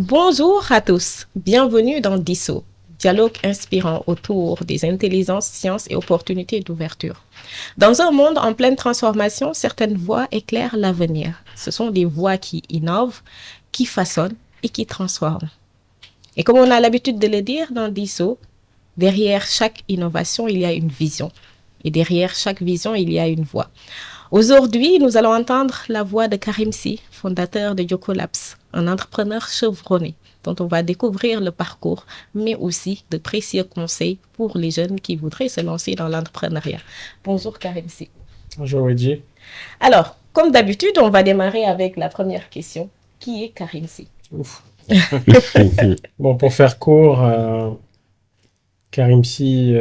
Bonjour à tous, bienvenue dans DISO, dialogue inspirant autour des intelligences, sciences et opportunités d'ouverture. Dans un monde en pleine transformation, certaines voix éclairent l'avenir. Ce sont des voix qui innovent, qui façonnent et qui transforment. Et comme on a l'habitude de le dire dans DISO, derrière chaque innovation, il y a une vision. Et derrière chaque vision, il y a une voix. Aujourd'hui, nous allons entendre la voix de Karim Sy, fondateur de Jokolabs, un entrepreneur chevronné dont on va découvrir le parcours, mais aussi de précieux conseils pour les jeunes qui voudraient se lancer dans l'entrepreneuriat. Bonjour Karim Sy. Bonjour Wedji. Alors, comme d'habitude, on va démarrer avec la première question. Qui est Karim Sy? Bon, pour faire court, Karim Sy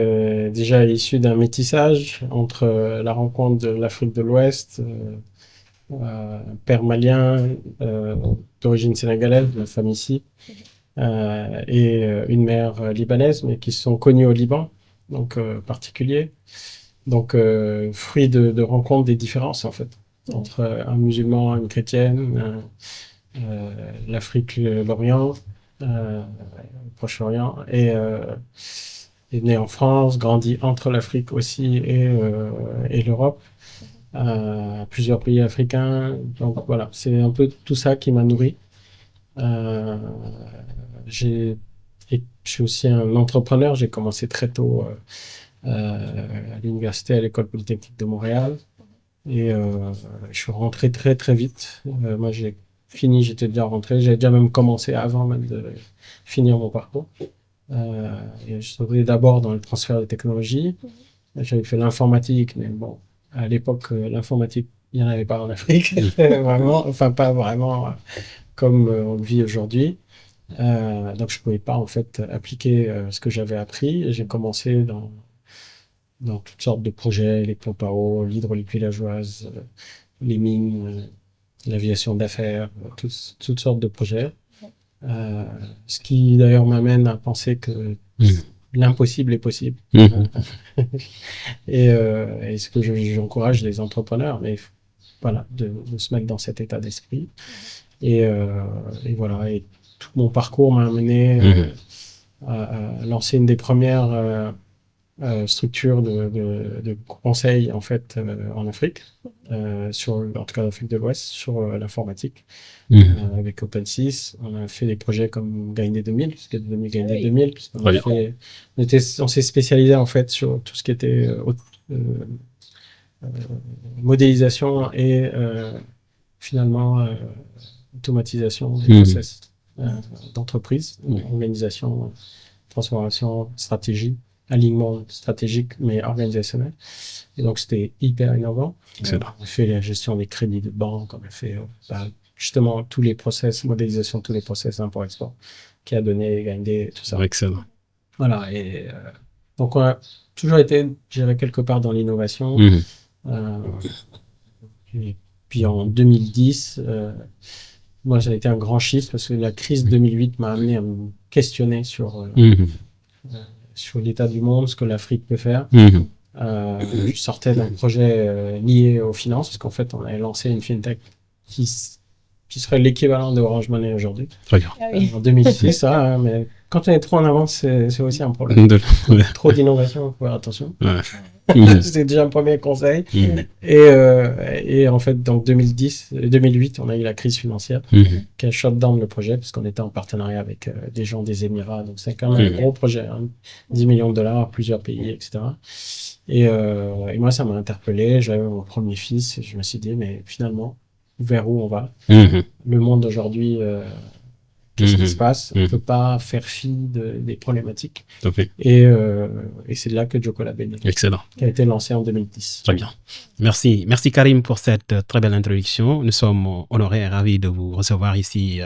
déjà est issu d'un métissage entre la rencontre de l'Afrique de l'Ouest, père malien d'origine sénégalaise, la famille Sy, et une mère libanaise, mais qui se sont connus au Liban, donc particulier. Donc, fruit de rencontres des différences, en fait, entre un musulman, une chrétienne, l'Afrique, l'Orient, le Proche-Orient, et est né en France, grandi entre l'Afrique aussi et l'Europe, plusieurs pays africains. Donc voilà, c'est un peu tout ça qui m'a nourri. Je suis aussi un entrepreneur. J'ai commencé très tôt à l'université, à l'École polytechnique de Montréal. Et je suis rentré très très vite. Moi, j'étais déjà rentré. J'ai déjà même commencé avant même de finir mon parcours. Et je suis d'abord dans le transfert de technologies. J'avais fait l'informatique, mais bon, à l'époque, l'informatique, il n'y en avait pas en Afrique, vraiment, enfin pas vraiment comme on le vit aujourd'hui. Donc je ne pouvais pas en fait appliquer ce que j'avais appris. Et j'ai commencé dans toutes sortes de projets, les pompes à eau, l'hydraulique villageoise, les mines, l'aviation d'affaires, toutes sortes de projets. Ce qui d'ailleurs m'amène à penser que l'impossible est possible. Et ce que j'encourage les entrepreneurs, mais voilà, de se mettre dans cet état d'esprit. Et voilà, et tout mon parcours m'a amené à lancer une des premières structures de conseil en fait en Afrique, en tout cas en Afrique de l'Ouest, sur l'informatique. Avec OpenSys, on a fait des projets comme Gaïndé 2000, ce qui est devenu Gaïndé 2000. On s'est spécialisé en fait sur tout ce qui était modélisation et finalement automatisation des process d'entreprise, organisation, transformation, stratégie, alignement stratégique mais organisationnel. Et donc c'était hyper innovant. On a fait la gestion des crédits de banque, on a fait justement tous les process, modélisation de tous les process import-export qui a donné Gaïndé, tout ça. Excellent. Voilà, et donc on a toujours été, je dirais, quelque part dans l'innovation. Et puis en 2010, moi j'ai été un grand chiffre parce que la crise 2008 m'a amené à me questionner sur l'état du monde, ce que l'Afrique peut faire. Je sortais d'un projet lié aux finances, parce qu'en fait on avait lancé une fintech qui serait l'équivalent de Orange Money aujourd'hui. En 2006, mais quand on est trop en avance, c'est aussi un problème. Trop d'innovation, faut faire attention. C'était déjà un premier conseil. Et en fait, donc 2008, on a eu la crise financière qui a shut down le projet, puisqu'on était en partenariat avec des gens des Émirats. Donc c'est quand même un gros projet, 10 millions de dollars, plusieurs pays, etc. Et moi, ça m'a interpellé. J'avais mon premier fils et je me suis dit, mais finalement, vers où on va. Le monde aujourd'hui, qu'est-ce qui se passe? On ne peut pas faire fi des problématiques. Et c'est là que Jokolabs est né. Excellent. Qui a été lancé en 2010. Très bien. Merci. Merci Karim pour cette très belle introduction. Nous sommes honorés et ravis de vous recevoir ici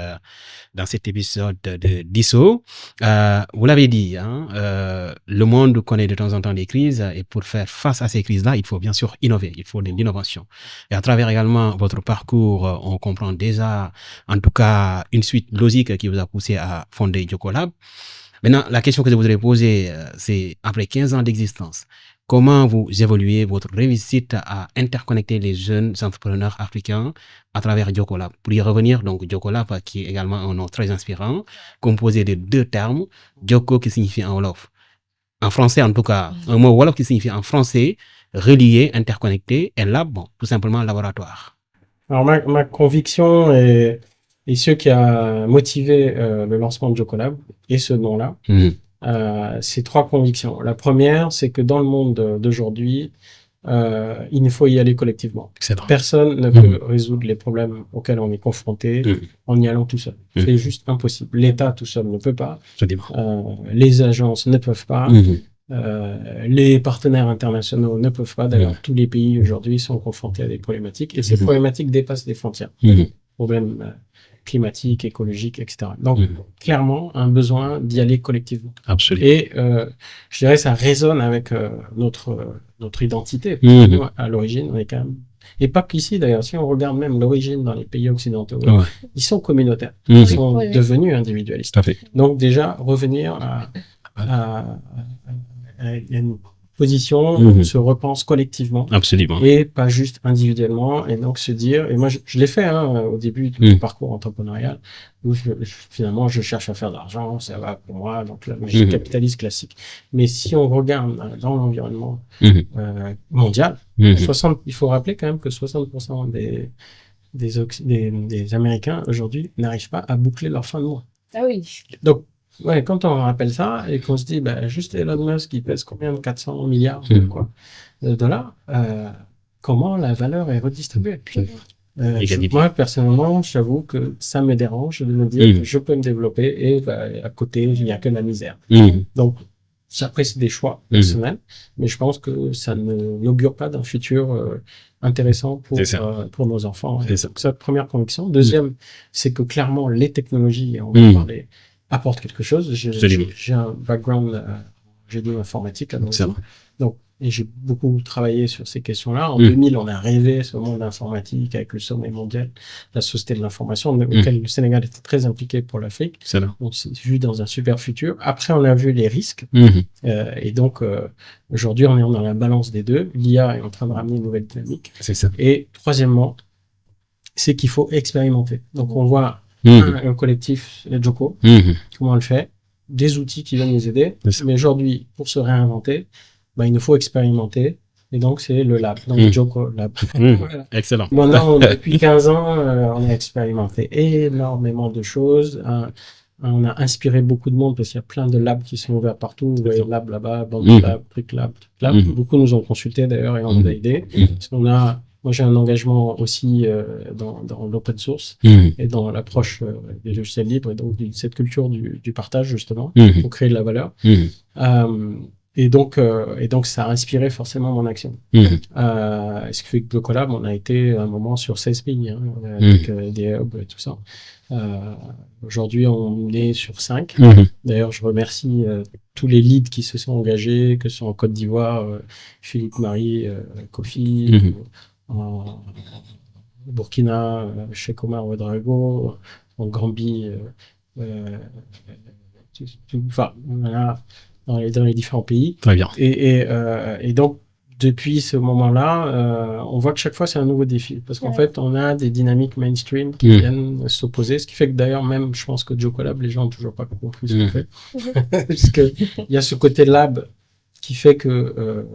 dans cet épisode de DISO. Vous l'avez dit, le monde connaît de temps en temps des crises et pour faire face à ces crises-là, il faut bien sûr innover, il faut de l'innovation. Et à travers également votre parcours, on comprend déjà, en tout cas, une suite logique qui vous a poussé à fonder Jokolabs. Maintenant, la question que je voudrais poser, c'est après 15 ans d'existence, comment vous évoluez votre réussite à interconnecter les jeunes entrepreneurs africains à travers Jokolab. Pour y revenir, donc Jokolab, qui est également un nom très inspirant, composé de 2 termes, Joko qui signifie en Wolof, en français en tout cas, un mot Wolof qui signifie en français, relié, interconnecté, et Lab, bon, tout simplement laboratoire. Alors ma conviction et ce qui a motivé le lancement de Jokolab et ce nom-là, c'est 3 convictions. La première, c'est que dans le monde d'aujourd'hui, il faut y aller collectivement. Personne ne peut résoudre les problèmes auxquels on est confronté en y allant tout seul. C'est juste impossible. L'État tout seul ne peut pas. Les agences ne peuvent pas. Les partenaires internationaux ne peuvent pas. D'ailleurs, tous les pays aujourd'hui sont confrontés à des problématiques et ces problématiques dépassent les frontières. Problèmes climatiques, écologiques, etc. Donc, clairement, un besoin d'y aller collectivement. Absolument. Et je dirais ça résonne avec notre identité. Nous, à l'origine, on est quand même... Et pas qu'ici, d'ailleurs. Si on regarde même l'origine dans les pays occidentaux, ils sont communautaires. Ils sont devenus individualistes. Tout à fait. Donc, déjà, revenir à une position où on se repense collectivement. Absolument. Et pas juste individuellement. Et donc se dire, et moi je l'ai fait au début du parcours entrepreneurial, où finalement je cherche à faire de l'argent, ça va pour moi, donc la logique capitaliste classique. Mais si on regarde dans l'environnement mondial, il faut rappeler quand même que 60% des Américains aujourd'hui n'arrivent pas à boucler leur fin de mois. Ah oui. Donc, ouais, quand on rappelle ça et qu'on se dit, juste Elon Musk, il pèse combien de 400 milliards de dollars, comment la valeur est redistribuée? Moi, personnellement, j'avoue que ça me dérange de me dire que je peux me développer et à côté, il n'y a que la misère. Donc, après, c'est des choix personnels, mais je pense que ça n'augure pas d'un futur intéressant pour nos enfants. Donc, ça, première conviction. Deuxième, c'est que clairement, les technologies, on va parler, apporte quelque chose. J'ai un background, j'ai de l'informatique, donc, et j'ai beaucoup travaillé sur ces questions-là. En 2000, on a rêvé ce monde informatique avec le sommet mondial, la société de l'information, auquel le Sénégal était très impliqué pour l'Afrique. On s'est vu dans un super futur. Après, on a vu les risques. Et donc, aujourd'hui, on est dans la balance des deux. L'IA est en train de ramener une nouvelle dynamique. Et troisièmement, c'est qu'il faut expérimenter. Donc, on voit un collectif, les Joko, comment on le fait, des outils qui viennent nous aider. Mais aujourd'hui, pour se réinventer, il nous faut expérimenter. Et donc, c'est le lab, donc le Joko Lab. Voilà. Excellent. Maintenant, depuis 15 ans, on a expérimenté énormément de choses. On a inspiré beaucoup de monde parce qu'il y a plein de labs qui sont ouverts partout. Vous voyez, lab là-bas, bande lab, truc lab, truc lab. Beaucoup nous ont consultés d'ailleurs et on nous a aidés. Parce qu'on a... Moi, j'ai un engagement aussi dans l'open source et dans l'approche des logiciels libres et donc cette culture du partage, justement, pour créer de la valeur. Et donc, ça a inspiré forcément mon action. Ce qui fait que Jokolab, on a été à un moment sur 16 pays, avec des hubs et tout ça. Aujourd'hui, on est sur 5. D'ailleurs, je remercie tous les leads qui se sont engagés, que ce soit en Côte d'Ivoire, Philippe Marie, Kofi, en Burkina, Cheikh Omar Ouedraogo, en Gambie, voilà, dans les différents pays. Très bien. Et donc, depuis ce moment-là, on voit que chaque fois, c'est un nouveau défi. Parce qu'en fait, on a des dynamiques mainstream qui viennent s'opposer. Ce qui fait que d'ailleurs, même, je pense que Jokolab, les gens n'ont toujours pas compris ce qu'on fait. Parce qu'il y a ce côté lab qui fait que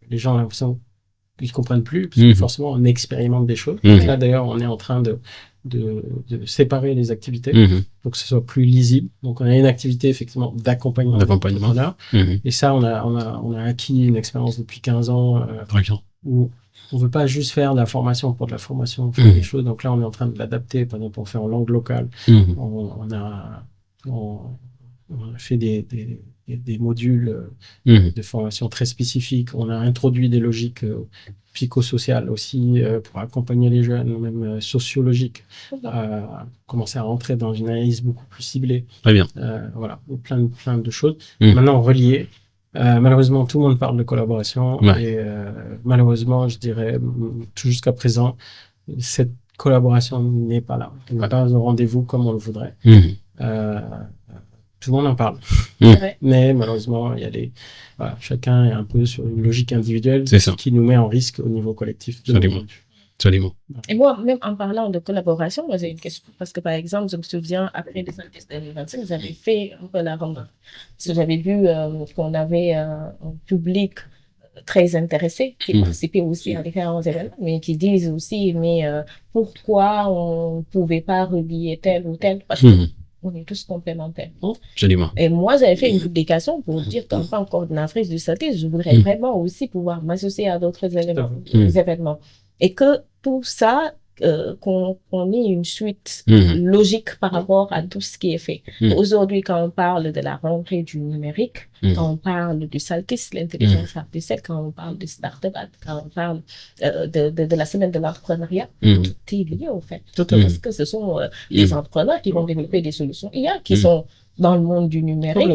les gens ont l'impression qu'ils comprennent plus, parce que forcément, on expérimente des choses. Donc là, d'ailleurs, on est en train de séparer les activités pour que ce soit plus lisible. Donc, on a une activité, effectivement, d'accompagnement. Et ça, on a acquis une expérience depuis 15 ans où on veut pas juste faire de la formation pour de la formation, on fait des choses. Donc là, on est en train de l'adapter, par exemple, on fait en langue locale. On a fait des modules de formation très spécifiques. On a introduit des logiques psychosociales aussi pour accompagner les jeunes, même sociologiques, commencer à rentrer dans une analyse beaucoup plus ciblée. Très bien. Voilà, plein de choses. Maintenant, reliées. Malheureusement, tout le monde parle de collaboration et malheureusement, je dirais, tout jusqu'à présent, cette collaboration n'est pas là. On n'est pas au rendez-vous comme on le voudrait. tout le monde en parle. Ouais. Mais malheureusement, il y a voilà, chacun est un peu sur une logique individuelle C'est ça. qui nous met en risque au niveau collectif. Absolument. Et moi, même en parlant de collaboration, moi, j'ai une question. Parce que, par exemple, je me souviens, après les Altis 2025, j'avais fait un peu la remarque. Parce que j'avais vu qu'on avait un public très intéressé qui participait aussi à différents événements, mais qui disent aussi, mais pourquoi on ne pouvait pas relier tel ou tel, parce qu'on est tous complémentaires. Absolument. Et moi, j'avais fait une publication pour dire qu'en tant que coordinatrice du SATIS, je voudrais vraiment aussi pouvoir m'associer à d'autres événements. Et que tout ça, qu'on ait une suite logique par rapport à tout ce qui est fait. Aujourd'hui, quand on parle de la rentrée du numérique, quand on parle du SALTIS, l'intelligence artificielle, quand on parle du Startup, quand on parle de la semaine de l'entrepreneuriat, tout est lié au fait. Parce que ce sont les entrepreneurs qui vont développer des solutions IA qui sont dans le monde du numérique,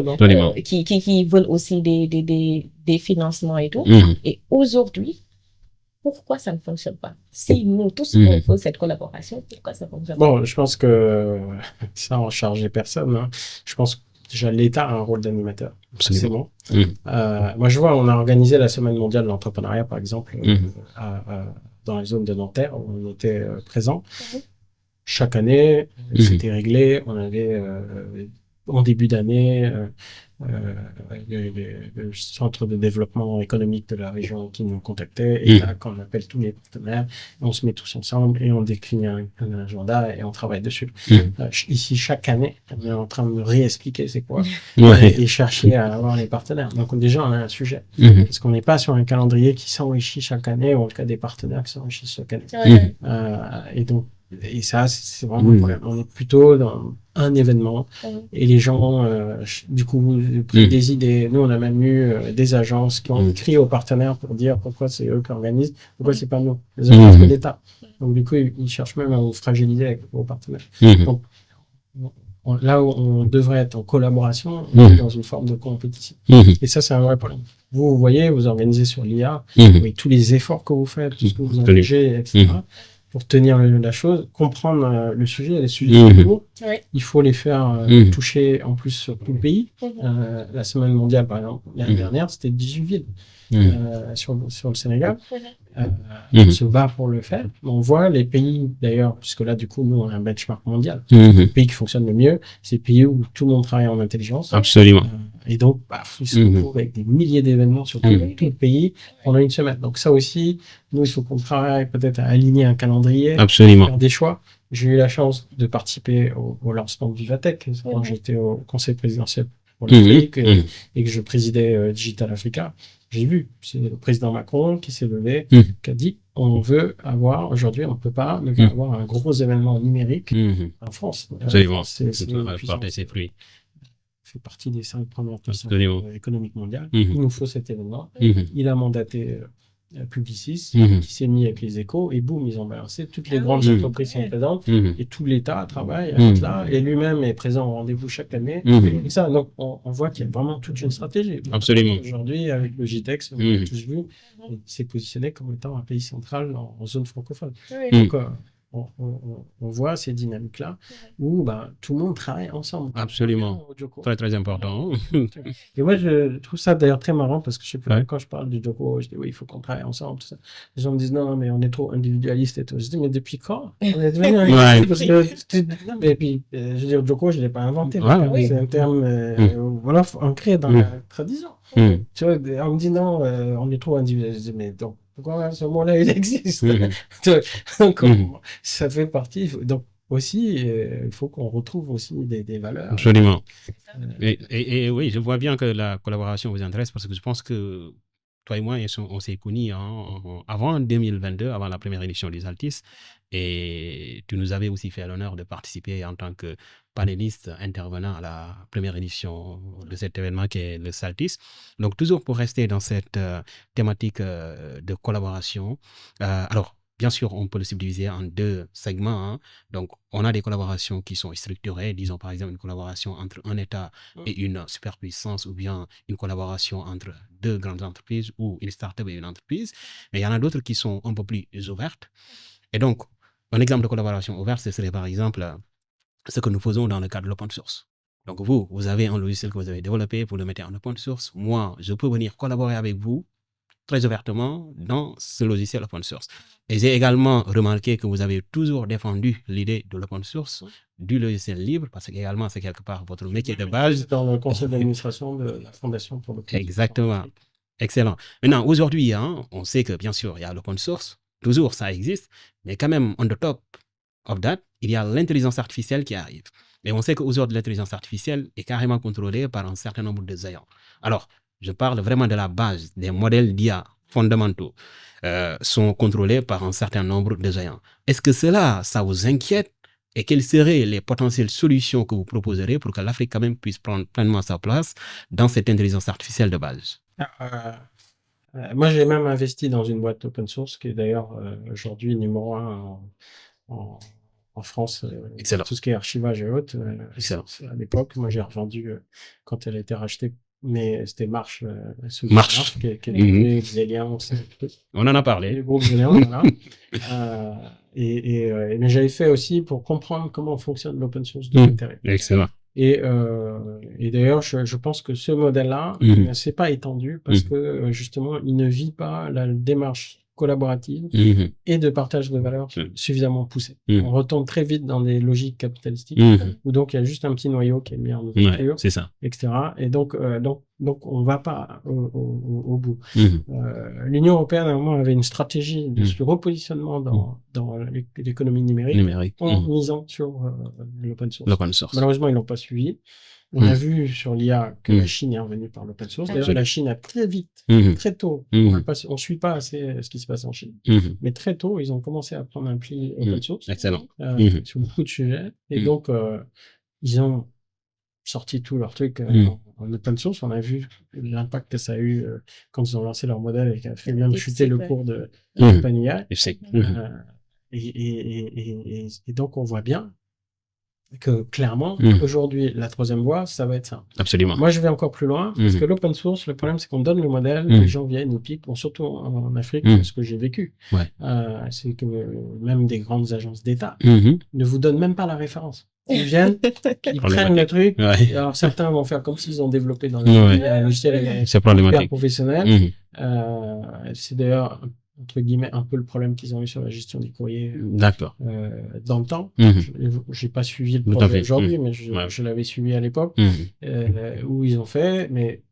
qui veulent aussi des financements et tout. Et aujourd'hui, pourquoi ça ne fonctionne pas? Si nous tous on fait cette collaboration, pourquoi ça ne fonctionne pas? Bon, je pense que ça en chargeait personne. Hein. Je pense que déjà l'État a un rôle d'animateur. Absolument. Moi, je vois, on a organisé la Semaine mondiale de l'entrepreneuriat, par exemple, dans la zone de Nanterre, où on était présent. Chaque année, c'était réglé. On avait en début d'année le centre de développement économique de la région qui nous contactait, et là, quand on appelle tous les partenaires, on se met tous ensemble et on décline un agenda et on travaille dessus. Ici, chaque année, on est en train de réexpliquer c'est quoi et chercher à avoir les partenaires. Donc déjà, on a un sujet. Parce qu'on n'est pas sur un calendrier qui s'enrichit chaque année, ou en tout cas des partenaires qui s'enrichissent chaque année. Et donc, et ça, c'est vraiment le problème. On est plutôt dans un événement et les gens, du coup, prennent des idées. Nous, on a même eu des agences qui ont écrit aux partenaires pour dire pourquoi c'est eux qui organisent, pourquoi c'est pas nous, les agences de l'État. Donc, du coup, ils cherchent même à vous fragiliser avec vos partenaires. Donc, là où on devrait être en collaboration, on est dans une forme de compétition. Et ça, c'est un vrai problème. Vous voyez, vous organisez sur l'IA, avec tous les efforts que vous faites, tout ce que vous engagez, etc. Pour tenir la chose, comprendre le sujet, les sujets nouveaux, il faut les faire toucher en plus sur tout le pays. La semaine mondiale, par exemple, l'année dernière, c'était 18 villes sur le Sénégal. On se bat pour le faire. On voit les pays, d'ailleurs, puisque là, du coup, nous, on a un benchmark mondial. Le pays qui fonctionne le mieux, c'est le pays où tout le monde travaille en intelligence. Absolument. Et donc, ils se retrouvent avec des milliers d'événements sur tout le pays pendant une semaine. Donc ça aussi, nous, il faut qu'on travaille peut-être à aligner un calendrier, faire des choix. J'ai eu la chance de participer au lancement de Vivatech quand j'étais au conseil présidentiel pour l'Afrique et que je présidais Digital Africa. J'ai vu, c'est le président Macron qui s'est levé, qui a dit on veut avoir, aujourd'hui on ne peut pas, mais on veut avoir un gros événement numérique en France. Absolument. C'est fait partie des 5 premières puissances économiques mondiales. Il nous faut cet événement. Il a mandaté Publicis, qui s'est mis avec les échos, et boum, ils ont balancé. Toutes les grandes entreprises sont présentes, et tout l'État travaille à être là, et lui-même est présent au rendez-vous chaque année. Et ça, donc, on voit qu'il y a vraiment toute une stratégie. Absolument. Aujourd'hui, avec le GITEX, on a tous vu, il s'est positionné comme étant un pays central en zone francophone. Donc, on voit ces dynamiques-là où tout le monde travaille ensemble. Absolument. Très, très important. Et moi, je trouve ça d'ailleurs très marrant parce que je sais pas, quand je parle du Joko, je dis oui, il faut qu'on travaille ensemble. Tout ça. Les gens me disent non, mais on est trop individualiste et tout. Je dis mais depuis quand on est devenu parce que, et puis, je veux dire, Joko, je ne l'ai pas inventé. C'est un terme voilà, ancré dans la tradition. Tu vois, on me dit non, on est trop individualiste. Je dis mais donc, pourquoi ce mot-là, il existe? Donc, ça fait partie. Donc, aussi, il faut qu'on retrouve aussi des valeurs. Absolument. Et oui, je vois bien que la collaboration vous intéresse parce que je pense que toi et moi, on s'est connus avant 2022, avant la première édition des Altis. Et tu nous avais aussi fait l'honneur de participer en tant que panéliste intervenant à la première édition de cet événement qui est le Saltis. Donc, toujours pour rester dans cette thématique de collaboration. Alors, bien sûr, on peut le subdiviser en 2 segments. Donc, on a des collaborations qui sont structurées, disons par exemple une collaboration entre un État et une superpuissance, ou bien une collaboration entre 2 grandes entreprises ou une start-up et une entreprise. Mais il y en a d'autres qui sont un peu plus ouvertes. Et donc, un exemple de collaboration ouverte, ce serait par exemple ce que nous faisons dans le cadre de l'open source. Donc vous avez un logiciel que vous avez développé, vous le mettez en open source. Moi, je peux venir collaborer avec vous très ouvertement dans ce logiciel open source. Et j'ai également remarqué que vous avez toujours défendu l'idée de l'open source, du logiciel libre, parce que également c'est quelque part votre métier de base. Dans le conseil d'administration de la Fondation pour l'open source. Exactement. Excellent. Maintenant, aujourd'hui, on sait que bien sûr, il y a l'open source, toujours ça existe, mais quand même, on the top of that, il y a l'intelligence artificielle qui arrive. Et on sait qu'aujourd'hui, l'intelligence artificielle est carrément contrôlée par un certain nombre de géants. Alors, je parle vraiment de la base, des modèles d'IA fondamentaux sont contrôlés par un certain nombre de géants. Est-ce que cela, ça vous inquiète? Et quelles seraient les potentielles solutions que vous proposerez pour que l'Afrique quand même puisse prendre pleinement sa place dans cette intelligence artificielle de base? Moi, j'ai même investi dans une boîte open source qui est d'ailleurs aujourd'hui numéro 1 en France. Tout ce qui est archivage et autres. À l'époque, moi, j'ai revendu quand elle a été rachetée. Mais c'était Marche qui est devenu Xelian. On en a parlé. Le groupe Xelian, voilà. Mais j'avais fait aussi pour comprendre comment fonctionne l'open source de l'intérieur. Excellent. Et d'ailleurs, je pense que ce modèle-là, c'est pas étendu parce que justement, il ne vit pas la démarche collaborative et de partage de valeurs suffisamment poussée. On retombe très vite dans des logiques capitalistiques où donc il y a juste un petit noyau qui est mis en ouverture, c'est ça. etc. Et donc on va pas au bout. L'Union européenne à un moment avait une stratégie de repositionnement dans l'économie numérique en misant sur l'open source. Malheureusement, ils l'ont pas suivi. On a vu sur l'IA que la Chine est revenue par l'open source. D'ailleurs, la Chine a très vite, très tôt, on suit pas assez ce qui se passe en Chine, mais très tôt, ils ont commencé à prendre un pli open source sur beaucoup de sujets. Et donc, ils ont sorti tous leurs trucs en open source. On a vu l'impact que ça a eu quand ils ont lancé leur modèle et qui a fait bien chuter le cours de OpenAI. Et donc, on voit bien que clairement, aujourd'hui, la troisième voie, ça va être ça. Absolument. Moi, je vais encore plus loin, parce que l'open source, le problème, c'est qu'on donne le modèle, les gens viennent, nous piquent, surtout en Afrique, ce que j'ai vécu. C'est que même des grandes agences d'État ne vous donnent même pas la référence. Ils viennent, ils prennent le truc, alors certains vont faire comme s'ils ont développé dans le logiciel hyper professionnel. C'est d'ailleurs entre guillemets un peu le problème qu'ils ont eu sur la gestion des courriers dans le temps. J'ai pas suivi le projet aujourd'hui, mais je l'avais suivi à l'époque où ils ont fait, mais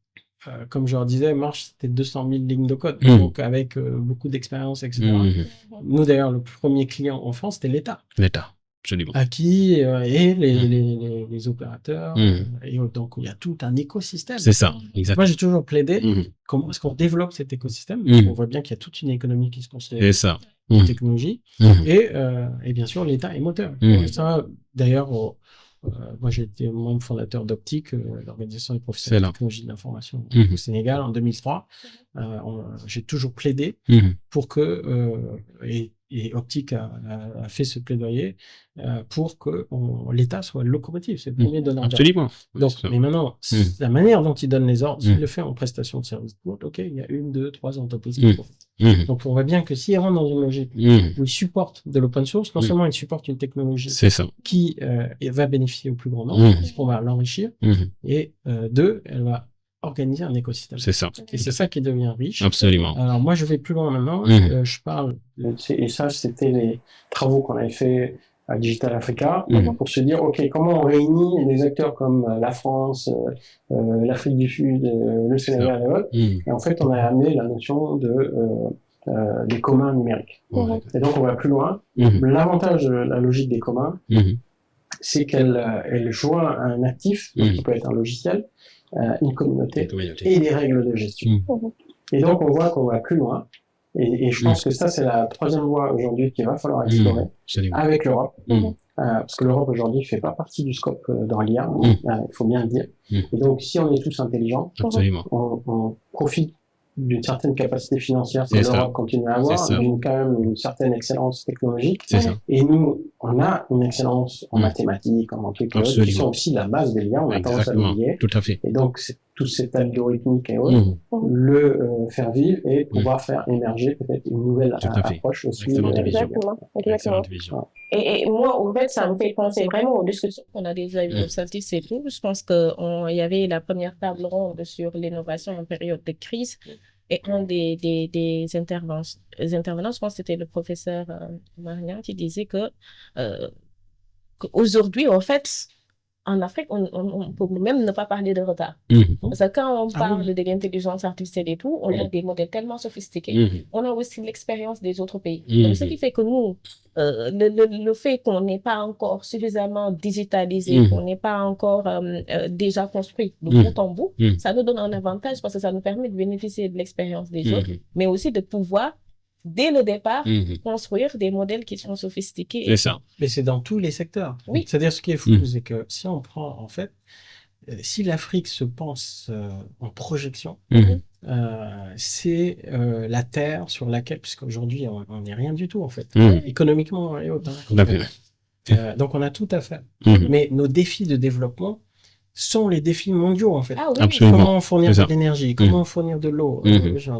comme je leur disais, Marche c'était 200 000 lignes de code, donc avec beaucoup d'expérience, etc. Nous d'ailleurs, le premier client en France, c'était l'État. Absolument. À qui et les opérateurs. Et donc, il y a tout un écosystème. C'est ça, exactement. Moi, j'ai toujours plaidé comment est-ce qu'on développe cet écosystème. On voit bien qu'il y a toute une économie qui se construit avec la technologie. Et bien sûr, l'État est moteur. Et ça, d'ailleurs, moi, j'ai été membre fondateur d'Optique, l'organisation des professionnels de la technologie de l'information au Sénégal en 2003. J'ai toujours plaidé pour que... Et Optique a fait ce plaidoyer pour que l'État soit le locomotive, c'est le premier donneur d'ordre. Absolument. Donc, mais maintenant, la manière dont il donne les ordres, s'il le fait en prestation de service, ok, il y a 1, 2, 3 entreprises qui font. Donc, on voit bien que s'il rentre dans une logique où il supporte de l'open source, non seulement il supporte une technologie qui va bénéficier au plus grand nombre, puisqu'on va l'enrichir, et 2, elle va organiser un écosystème. C'est ça. Et c'est ça qui devient riche. Absolument. Alors moi, je vais plus loin maintenant. Je parle, et ça, c'était les travaux qu'on avait fait à Digital Africa, pour se dire, ok, comment on réunit des acteurs comme la France, l'Afrique du Sud, le Sénégal et autres. Et en fait, on a amené la notion des communs numériques. Et donc, on va plus loin. L'avantage de la logique des communs, c'est qu'elle joint un actif, qui peut être un logiciel, une communauté et des règles de gestion. Et donc, on voit qu'on va plus loin. Et je pense que ça, c'est la troisième voie aujourd'hui qu'il va falloir explorer avec l'Europe. Parce que l'Europe aujourd'hui ne fait pas partie du scope dans l'IA, il faut bien le dire. Et donc, si on est tous intelligents, on profite d'une certaine capacité financière que l'Europe continue à avoir, quand même une certaine excellence technologique. Et nous, on a une excellence en mathématiques, en trucs et autres, qui sont aussi la base des liens, on a tendance à l'oublier. Tout à fait. Et donc, c'est tout cet algorithmique et autres, le faire vivre et pouvoir faire émerger peut-être une nouvelle approche aussi. Exactement. Et moi, en fait, ça me fait penser vraiment aux discussions qu'on a déjà eues au Celtis et tout. Je pense qu'il y avait la première table ronde sur l'innovation en période de crise. Et un des intervenants, je pense que c'était le professeur Marignan, qui disait qu'aujourd'hui, en fait, en Afrique, on peut même ne pas parler de retard. Parce que quand on parle de l'intelligence artificielle et tout, on a des modèles tellement sophistiqués. On a aussi l'expérience des autres pays. Donc, ce qui fait que nous, le fait qu'on n'est pas encore suffisamment digitalisé, qu'on n'est pas encore déjà construit de bout en bout, ça nous donne un avantage parce que ça nous permet de bénéficier de l'expérience des autres, mais aussi de pouvoir dès le départ, construire des modèles qui sont sophistiqués. C'est ça. Mais c'est dans tous les secteurs. Oui. C'est-à-dire, ce qui est fou, c'est que si on prend, en fait, si l'Afrique se pense en projection, c'est la terre sur laquelle, puisqu'aujourd'hui, on n'est rien du tout, en fait, économiquement et autres. Donc, on a tout à faire. Mais nos défis de développement sont les défis mondiaux, en fait. Ah, oui. Absolument. Comment fournir de l'énergie, comment fournir de l'eau,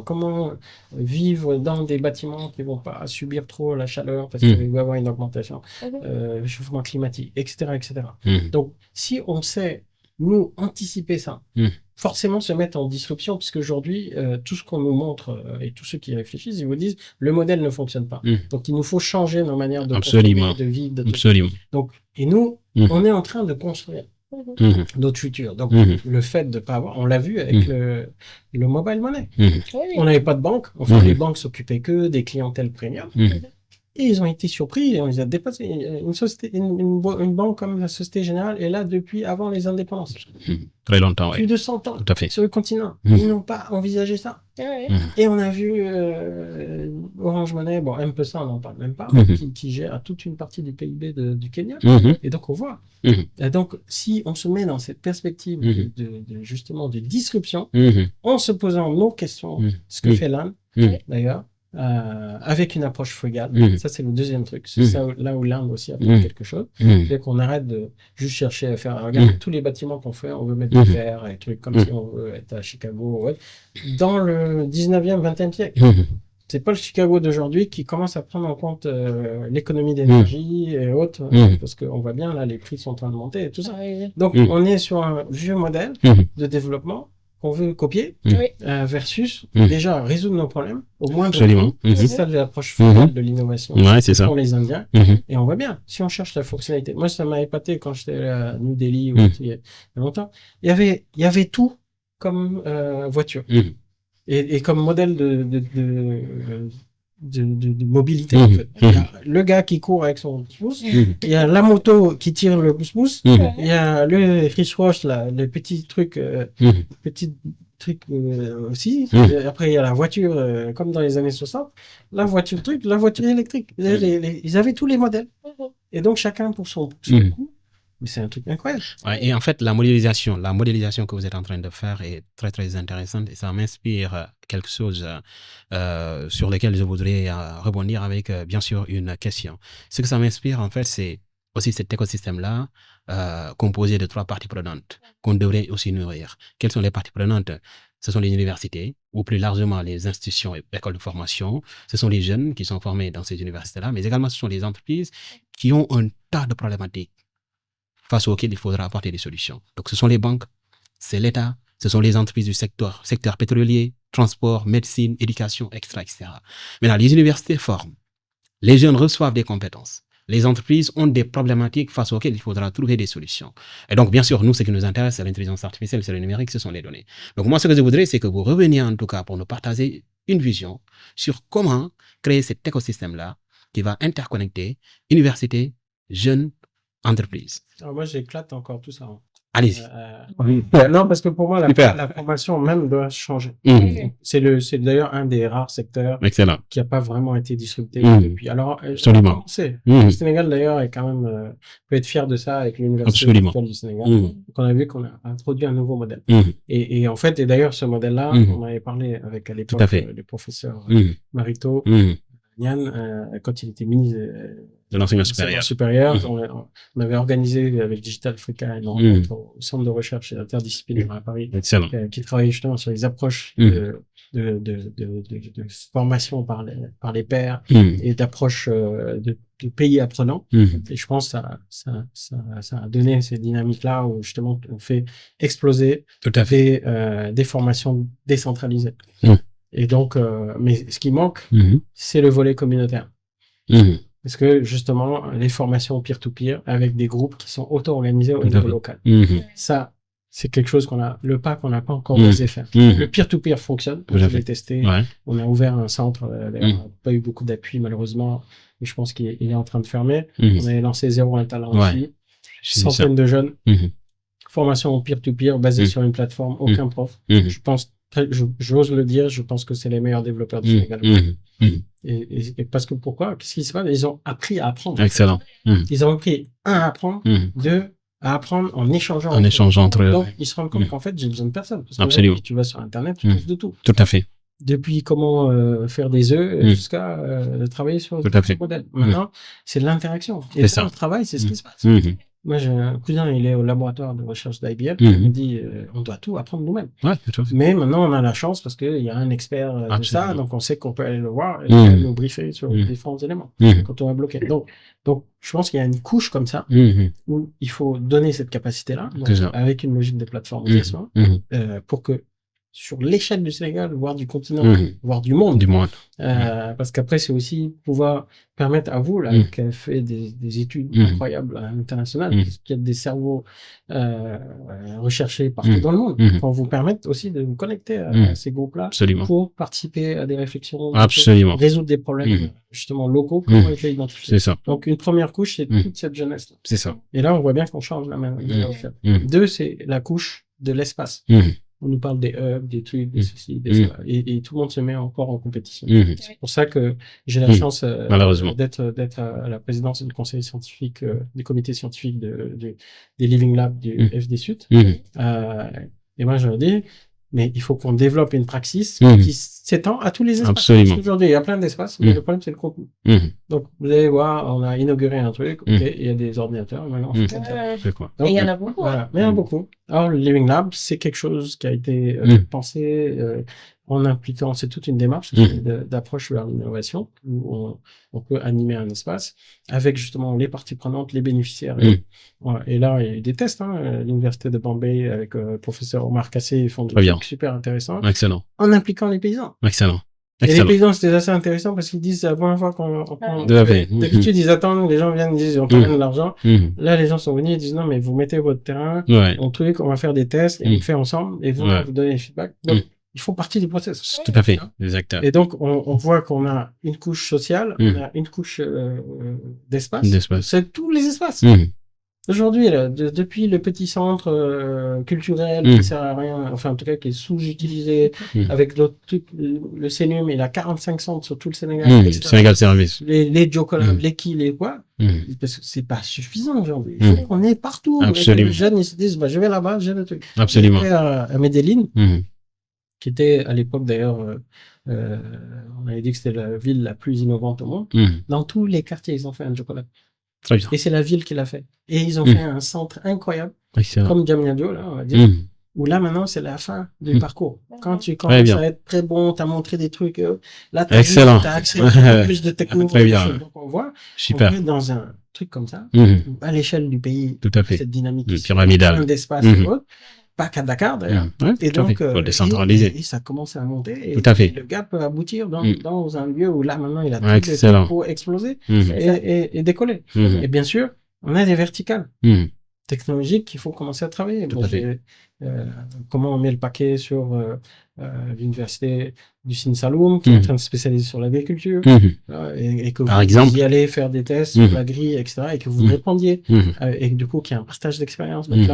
comment vivre dans des bâtiments qui vont pas subir trop la chaleur parce qu'il va y avoir une augmentation, réchauffement climatique, etc., etc. Donc, si on sait, nous, anticiper ça, forcément se mettre en disruption, puisque aujourd'hui, tout ce qu'on nous montre et tous ceux qui réfléchissent, ils vous disent, le modèle ne fonctionne pas. Donc, il nous faut changer nos manières de construire, de vivre, de Absolument. Donc, et nous, on est en train de construire notre futur. Donc, le fait de pas avoir, on l'a vu avec le mobile money. On n'avait pas de banque. En fait, les banques s'occupaient que des clientèles premium. Et ils ont été surpris et on les a dépassés. Une société, une banque comme la Société Générale est là depuis avant les indépendances. Très longtemps, Plus de 100 ans. Tout à fait. Sur le continent. Ils n'ont pas envisagé ça. Et on a vu Orange Money, bon, M-Pesa, on n'en parle même pas, qui gère toute une partie du PIB du Kenya. Et donc, on voit. Et donc, si on se met dans cette perspective justement de disruption, en se posant nos questions, ce que fait l'Inde, d'ailleurs, avec une approche frugale. Ça, c'est le deuxième truc. C'est ça, là où l'Inde aussi a fait quelque chose. C'est qu'on arrête de juste chercher à faire, regarde, tous les bâtiments qu'on fait, on veut mettre du verre et trucs comme si on veut être à Chicago. Dans le 19e, 20e siècle. C'est pas le Chicago d'aujourd'hui qui commence à prendre en compte l'économie d'énergie et autres, parce qu'on voit bien, là, les prix sont en train de monter et tout ça. Donc, on est sur un vieux modèle de développement qu'on veut copier, versus déjà résoudre nos problèmes, au moins. C'est ça l'approche frugale de l'innovation pour les Indiens. Et on voit bien, si on cherche la fonctionnalité. Moi, ça m'a épaté quand j'étais à New Delhi, il y a longtemps. Il y avait tout comme voiture. Et comme modèle de mobilité, en fait. Il y a le gars qui court avec son pouce-pouce, il y a la moto qui tire le pouce-pouce, il y a le wristwatch, là, le petit truc, aussi. Après, il y a la voiture, comme dans les années 60, la voiture électrique. Ils avaient tous les modèles. Et donc, chacun pour son coup. Mais c'est un truc incroyable. Ouais, et en fait, la modélisation que vous êtes en train de faire est très, très intéressante et ça m'inspire quelque chose sur lequel je voudrais rebondir avec, bien sûr, une question. Ce que ça m'inspire, en fait, c'est aussi cet écosystème-là composé de 3 parties prenantes qu'on devrait aussi nourrir. Quelles sont les parties prenantes? Ce sont les universités, ou plus largement les institutions et écoles de formation. Ce sont les jeunes qui sont formés dans ces universités-là, mais également ce sont les entreprises qui ont un tas de problématiques face auxquelles il faudra apporter des solutions. Donc, ce sont les banques, c'est l'État, ce sont les entreprises du secteur pétrolier, transport, médecine, éducation, etc., etc. Maintenant, les universités forment, les jeunes reçoivent des compétences, les entreprises ont des problématiques face auxquelles il faudra trouver des solutions. Et donc, bien sûr, nous, ce qui nous intéresse, c'est l'intelligence artificielle, c'est le numérique, ce sont les données. Donc, moi, ce que je voudrais, c'est que vous reveniez en tout cas pour nous partager une vision sur comment créer cet écosystème-là qui va interconnecter universités, jeunes, entreprises. Alors moi, j'éclate encore tout ça. Allez-y. Non, parce que pour moi, la formation même doit changer. C'est d'ailleurs un des rares secteurs qui n'a pas vraiment été disrupté depuis. Alors, absolument. Le Sénégal, d'ailleurs, est quand même peut être fier de ça avec l'Université du Sénégal. Donc, on a vu qu'on a introduit un nouveau modèle. Et en fait, et d'ailleurs, ce modèle-là, on avait parlé avec à l'époque le professeur Marito, Nian, quand il était ministre de l'enseignement supérieur, on avait organisé avec Digital Africa une rencontre au centre de recherche et interdisciplinaire à Paris, qui travaillait justement sur les approches de formation par les pairs et d'approches de pays apprenants. Et je pense que ça a donné ces dynamiques-là où justement on fait exploser des formations décentralisées. Et donc, mais ce qui manque, c'est le volet communautaire. Parce que justement, les formations peer-to-peer avec des groupes qui sont auto-organisés au niveau local. Ça, c'est quelque chose qu'on n'a pas encore osé faire. Le peer-to-peer fonctionne. Je l'ai testé. On a ouvert un centre. On n'a pas eu beaucoup d'appui, malheureusement. Et je pense qu'il est en train de fermer. On avait lancé Zéro un talent aussi. Centaines de jeunes. Formation peer-to-peer basée sur une plateforme. Aucun prof. Je pense, j'ose le dire, je pense que c'est les meilleurs développeurs du Sénégal. Et parce que pourquoi? Qu'est-ce qui se passe? Ils ont appris à apprendre. Excellent. Ils ont appris, à apprendre, à apprendre en échangeant. Entre eux. Donc, ils se rendent compte qu'en fait, j'ai besoin de personne. Parce que absolument. Là, tu vas sur Internet, tu trouves de tout. Tout à fait. Depuis comment faire des œufs jusqu'à travailler sur le modèle. Maintenant, c'est de l'interaction. Et dans le travail, c'est ce qui se passe. Moi, j'ai un cousin, il est au laboratoire de recherche d'IBM. Il me dit, on doit tout apprendre nous-mêmes. Mais maintenant, on a la chance parce qu'il y a un expert de ça, donc on sait qu'on peut aller le voir et nous briefer sur les différents éléments quand on va bloquer. Donc, je pense qu'il y a une couche comme ça où il faut donner cette capacité-là, avec une logique de plateformisation, pour que sur l'échelle du Sénégal, voire du continent, voire du monde. Parce qu'après, c'est aussi pouvoir permettre à vous, là, qui avez fait des études incroyables à l'international, qu'il y a des cerveaux recherchés partout dans le monde, pour vous permettre aussi de vous connecter à ces groupes-là pour participer à des réflexions, résoudre des problèmes justement locaux qui ont été identifiés. Donc, une première couche, c'est toute cette jeunesse-là. Et là, on voit bien qu'on change la même. Deux, c'est la couche de l'espace. On nous parle des hubs, des trucs, des ceci, des ça. Et tout le monde se met encore en compétition. C'est pour ça que j'ai la chance d'être à la présidence du conseil scientifique, des comités scientifiques des Living Labs du FD Sud. Et moi, je leur dis, mais il faut qu'on développe une praxis qui s'étend à tous les espaces. Parce qu'aujourd'hui, il y a plein d'espaces, mais le problème, c'est le contenu. Donc, vous allez voir, on a inauguré un truc, il y a des ordinateurs, maintenant, on fait quoi. Donc, et il y en a beaucoup. Voilà, mais il y en a beaucoup. Alors, le Living Lab, c'est quelque chose qui a été pensé en impliquant, c'est toute une démarche d'approche vers l'innovation, où on peut animer un espace avec justement les parties prenantes, les bénéficiaires. Et là, il y a eu des tests, l'université de Bombay avec le professeur Omar Kassé, ils font des trucs super intéressants. Excellent. En impliquant les paysans. Excellent. Et les paysans, c'était assez intéressant parce qu'ils disent, c'est la première fois qu'on prend. D'habitude, ils attendent, les gens viennent, ils disent, on prend de l'argent. Là, les gens sont venus, ils disent, non, mais vous mettez votre terrain, on va faire des tests, et on fait ensemble, et vous donnez les feedbacks. Donc, ils font partie du processus. Tout à fait, les acteurs. Et donc, on voit qu'on a une couche sociale, on a une couche d'espace. C'est tous les espaces. Aujourd'hui, depuis le petit centre culturel qui sert à rien, enfin en tout cas qui est sous-utilisé, avec l'autre truc, le CNUM, il a 45 centres sur tout le Sénégal. Sénégal Service. Les Jocolab, les qui, les quoi. Parce que c'est pas suffisant aujourd'hui. Il faut qu'on est partout. Absolument. Les jeunes, ils se disent, je vais là-bas, j'ai le truc. Absolument. À Medellin, qui était à l'époque d'ailleurs, on avait dit que c'était la ville la plus innovante au monde. Dans tous les quartiers, ils ont fait un Jocolab. Très bien. Et c'est la ville qui l'a fait. Et ils ont fait un centre incroyable, comme Diamniadio, là, on va dire, où là, maintenant, c'est la fin du parcours. Quand tu commences à être très bon, t'as montré des trucs, là, t'as accès à plus de technologie. Donc, on voit, on est dans un truc comme ça, à l'échelle du pays, tout à fait. cette dynamique pyramidale, d'espace et autres. Pas qu'à Dakar, d'ailleurs. Et donc, et ça commence à monter. Tout à fait. Le gars peut aboutir dans un lieu où là, maintenant, il a tout le pour exploser et décoller. Et bien sûr, on a des verticales technologiques qu'il faut commencer à travailler. Tout à fait. Comment on met le paquet sur l'université du Sine Saloum, qui est en train de se spécialiser sur l'agriculture, et que vous y allez faire des tests sur la grille, etc., et que vous répondiez, et du coup, qu'il y a un partage d'expérience. Donc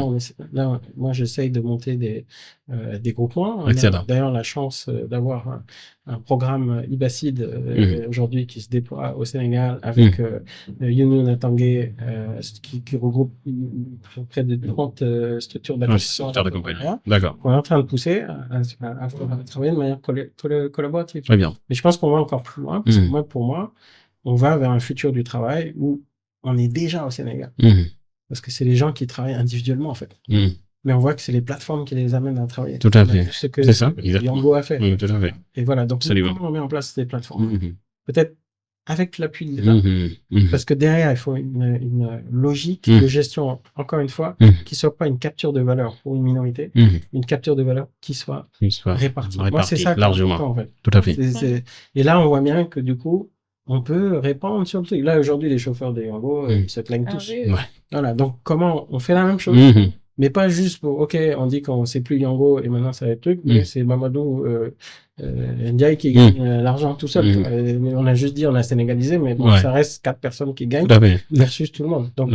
là, moi, j'essaye de monter des groupements. On a d'ailleurs la chance d'avoir un programme IBACID aujourd'hui qui se déploie au Sénégal avec Younou Natangé, qui regroupe près de 30 structures d'accompagnement compagnie. D'accord. On est en train de pousser à travailler de manière collaborative. Très bien. Mais je pense qu'on va encore plus loin, parce que pour moi, on va vers un futur du travail où on est déjà au Sénégal. Parce que c'est les gens qui travaillent individuellement, en fait. Mais on voit que c'est les plateformes qui les amènent à travailler. Tout à fait. Ce que C'est ça, exactement. Yango a fait. Oui, tout à fait. Et voilà, donc Absolument. comment on met en place ces plateformes? Peut-être avec l'appui de l'État. Parce que derrière, il faut une logique de gestion, encore une fois, qui soit pas une capture de valeur pour une minorité, une capture de valeur qui soit répartie. Moi, c'est ça largement. En fait. Tout à fait. Et là, on voit bien que du coup, on peut répandre sur le truc. Là, aujourd'hui, les chauffeurs des Yango, ils se plaignent tous. Oui. Ouais. Voilà. Donc, comment on fait la même chose? Mais pas juste pour, OK, on dit qu'on sait plus Yango et maintenant ça va être truc, mais c'est Mamadou Ndiaye qui gagne l'argent tout seul. On a juste dit, on a sénégalisé, mais bon, ça reste 4 personnes qui gagnent versus tout le monde. Donc,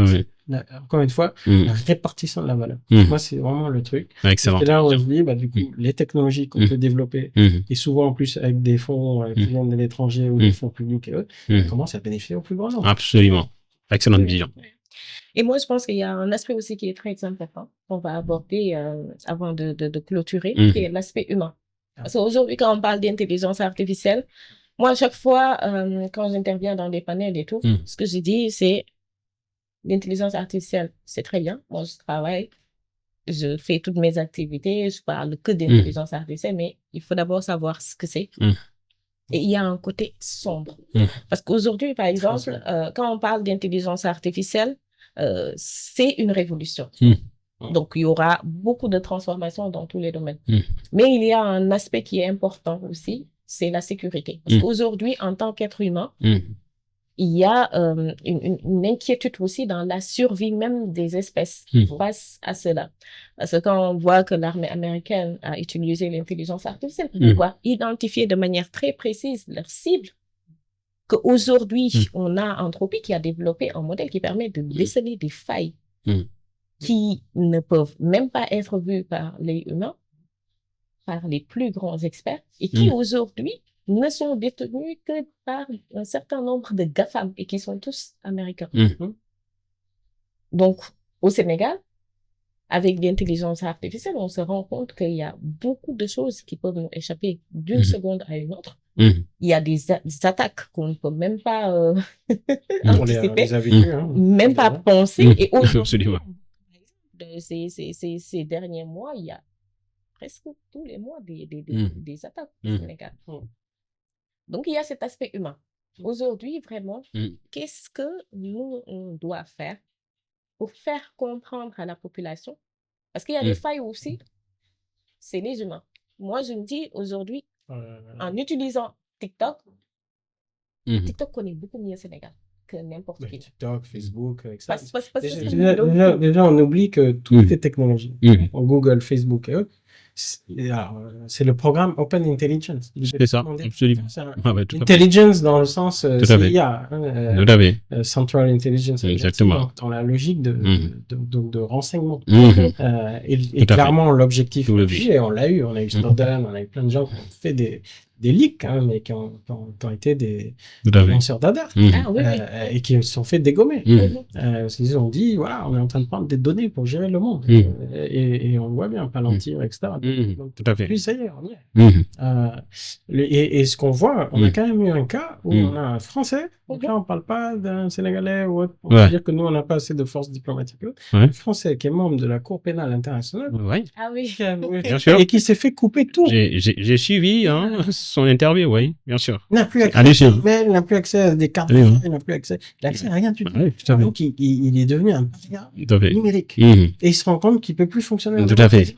encore une fois, la répartition de la valeur. Moi, c'est vraiment le truc. Excellent. Et là, on se dit, bah, du coup, les technologies qu'on peut développer, et souvent en plus avec des fonds qui viennent de l'étranger ou des fonds publics et autres, on commence à bénéficier au plus grand nombre. Absolument. Excellente vision. Et moi, je pense qu'il y a un aspect aussi qui est très important qu'on va aborder avant de clôturer, qui est l'aspect humain. Parce qu'aujourd'hui, quand on parle d'intelligence artificielle, moi, à chaque fois, quand j'interviens dans des panels et tout, ce que je dis, c'est l'intelligence artificielle, c'est très bien. Moi, je travaille, je fais toutes mes activités, je parle que d'intelligence artificielle, mais il faut d'abord savoir ce que c'est. Et il y a un côté sombre. Parce qu'aujourd'hui, par exemple, quand on parle d'intelligence artificielle, c'est une révolution. Donc, il y aura beaucoup de transformations dans tous les domaines. Mais il y a un aspect qui est important aussi, c'est la sécurité. Parce qu'aujourd'hui, en tant qu'être humain, il y a une inquiétude aussi dans la survie même des espèces face à cela. Parce que quand on voit que l'armée américaine a utilisé l'intelligence artificielle pour pouvoir identifier de manière très précise leurs cibles, qu'aujourd'hui, on a Anthropic qui a développé un modèle qui permet de déceler des failles qui ne peuvent même pas être vues par les humains, par les plus grands experts, et qui aujourd'hui ne sont détenus que par un certain nombre de GAFAM et qui sont tous américains. Donc, au Sénégal, avec l'intelligence artificielle, on se rend compte qu'il y a beaucoup de choses qui peuvent nous échapper d'une seconde à une autre. Il y a des attaques qu'on ne peut même pas anticiper, même pas penser. Et aujourd'hui, ces derniers mois, il y a presque tous les mois des attaques au Sénégal. Donc, il y a cet aspect humain. Aujourd'hui, vraiment, qu'est-ce que nous, on doit faire pour faire comprendre à la population? Parce qu'il y a des failles aussi, c'est les humains. Moi, je me dis aujourd'hui, en utilisant TikTok, TikTok connaît beaucoup mieux le Sénégal que n'importe qui. TikTok, Facebook, etc. Déjà, on oublie que toutes les technologies, Google, Facebook et autres, c'est le programme Open Intelligence. C'est ça, absolument. Intelligence dans le sens CIA, Central Intelligence. Exactement. Dans la logique de renseignement. Et clairement, l'objectif, et on l'a eu, on a eu Snowden, on a eu plein de gens qui ont fait des leaks, mais qui ont été des lanceurs d'alerte et qui se sont fait dégommer. Parce qu'ils ont dit, voilà, on est en train de prendre des données pour gérer le monde. Et on voit bien, Palantir, etc. Donc, tout à fait. Puis ça y est, on y est. Et ce qu'on voit, on a quand même eu un cas où on a un Français, donc là on parle pas d'un Sénégalais ou autre, on peut dire que nous on n'a pas assez de force diplomatique, un Français qui est membre de la Cour pénale internationale, bien sûr, et qui s'est fait couper tout. J'ai suivi son interview, oui, bien sûr. Il n'a plus accès à mail, il n'a plus accès à des cartes, il n'a plus accès à rien du tout. Donc il est devenu un paria numérique. Et il se rend compte qu'il peut plus fonctionner. Tout à fait.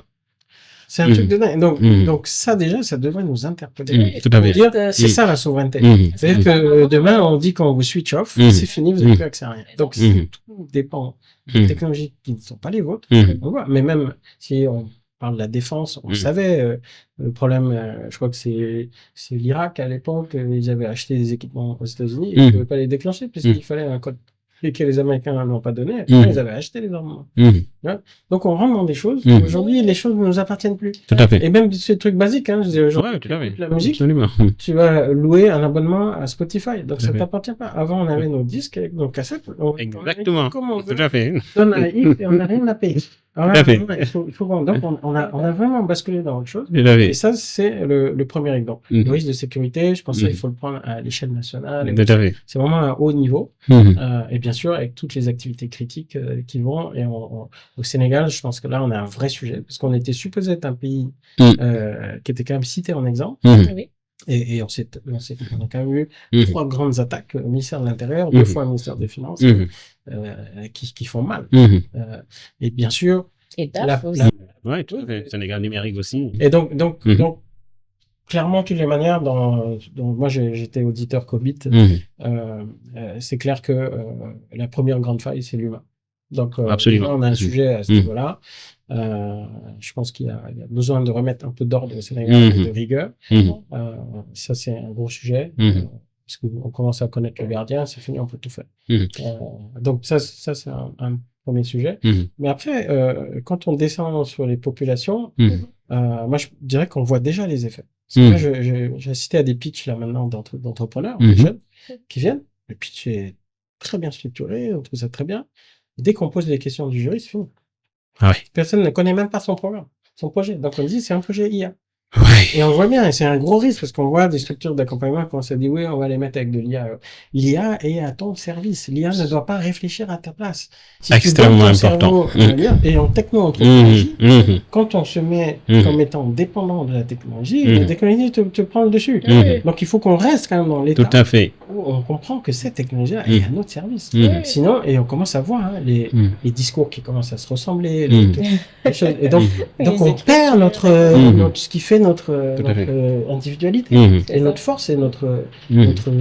C'est un truc de dingue. Donc ça déjà, ça devrait nous interpeller. Tout à fait. Dire, c'est ça la souveraineté. C'est-à-dire que demain, on dit qu'on vous switch off, c'est fini, vous n'avez plus accès à rien. Donc tout dépend des technologies qui ne sont pas les vôtres. On voit. Mais même si on parle de la défense, on savait le problème, je crois que c'est l'Irak à l'époque, ils avaient acheté des équipements aux États-Unis et ils ne pouvaient pas les déclencher puisqu'il fallait un code et que les Américains n'ont pas donné, ils avaient acheté les armements. Donc on rentre dans des choses. Aujourd'hui, les choses ne nous appartiennent plus. Tout à fait. Et même ces trucs basiques, aujourd'hui, la musique, tu vas louer un abonnement à Spotify. Donc ça t'appartient pas. Avant, on avait nos disques avec nos cassettes. Exactement. Comme on veut. Tout à fait. On donne un X et on n'a rien à payer. Alors, Tout à fait. il faut voir. Donc, on a vraiment basculé dans autre chose. Tout à fait. Et ça, c'est le premier exemple. Mhm. Le risque de sécurité, je pense que ça, Mhm. il faut le prendre à l'échelle nationale. Tout à fait. C'est vraiment un haut niveau. Mhm. Et bien sûr, avec toutes les activités critiques qui vont. Et au Sénégal, je pense que là, on a un vrai sujet. Parce qu'on était supposé être un pays qui était quand même cité en exemple. Mhm. Oui. Et on a quand même eu Mhm. 3 grandes attaques au ministère de l'Intérieur, Mhm. 2 fois au ministère des Finances, Mhm. qui font mal. Mhm. Et bien sûr, Et DAF aussi. Ouais, tout à fait. Sénégal numérique aussi. et donc, Mhm. clairement, toutes les manières, moi j'étais auditeur Covid, c'est clair que la première grande faille, c'est l'humain. Donc, Absolument. là, on a un sujet à ce Mhm. niveau-là. Je pense qu'il y a besoin de remettre un peu d'ordre au Sénégal, Mhm. de rigueur. Mhm. Ça, c'est un gros sujet. Mhm. Parce qu'on commence à connaître le gardien, c'est fini, on peut tout faire. Mhm. Donc, ça c'est un premier sujet. Mhm. Mais après, quand on descend sur les populations, Mhm. moi, je dirais qu'on voit déjà les effets. Parce que moi, j'ai assisté à des pitchs là maintenant d'entrepreneurs, Mhm. des jeunes, qui viennent. Le pitch est très bien structuré, on trouve ça très bien. Et dès qu'on pose les questions du jury, c'est fini. Ah ouais. Personne ne connaît même pas son programme, son projet. Donc on dit c'est un projet IA. Ouais. Et on voit bien, et c'est un gros risque parce qu'on voit des structures d'accompagnement quand on se dit oui, on va les mettre avec de l'IA. L'IA est à ton service. L'IA ne doit pas réfléchir à ta place. Si Extrêmement tu donnes ton important. cerveau à l'IA, et en techno-anthropologie, Mhm. quand on se met comme étant dépendant de la technologie, Mhm. la technologie te prend le dessus. Mhm. Donc il faut qu'on reste quand même dans l'état Tout à fait. où on comprend que cette technologie-là est à notre service. Mhm. Sinon, et on commence à voir les discours qui commencent à se ressembler, les choses. Et donc on perd ce qui fait notre individualité. Et notre force et notre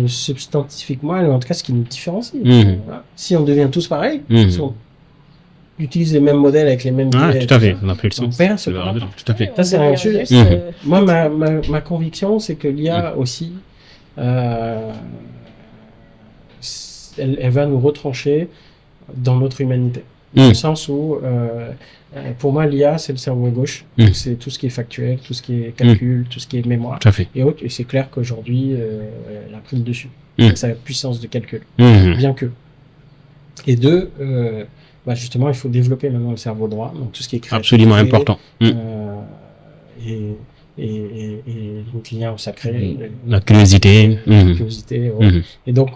substantifique moi, ou en tout cas ce qui nous différencie. Voilà. Si on devient tous pareils, si on utilise les mêmes modèles avec les mêmes biais, tout à fait. On a plus le on sens. perd ce qu'on apprend. Tout à fait. Ça, c'est un sujet. Juste, Moi, ma conviction, c'est que l'IA aussi, elle va nous retrancher dans notre humanité. Dans le sens où, pour moi, l'IA, c'est le cerveau gauche. C'est tout ce qui est factuel, tout ce qui est calcul, tout ce qui est mémoire. Tout à fait. Et autres. Et c'est clair qu'aujourd'hui, elle a pris le dessus. C'est sa puissance de calcul. Bien que. Et deux, justement, il faut développer maintenant le cerveau droit. Donc, tout ce qui est créativité. Absolument important. Et le lien au sacré. La curiosité. La curiosité. Et donc,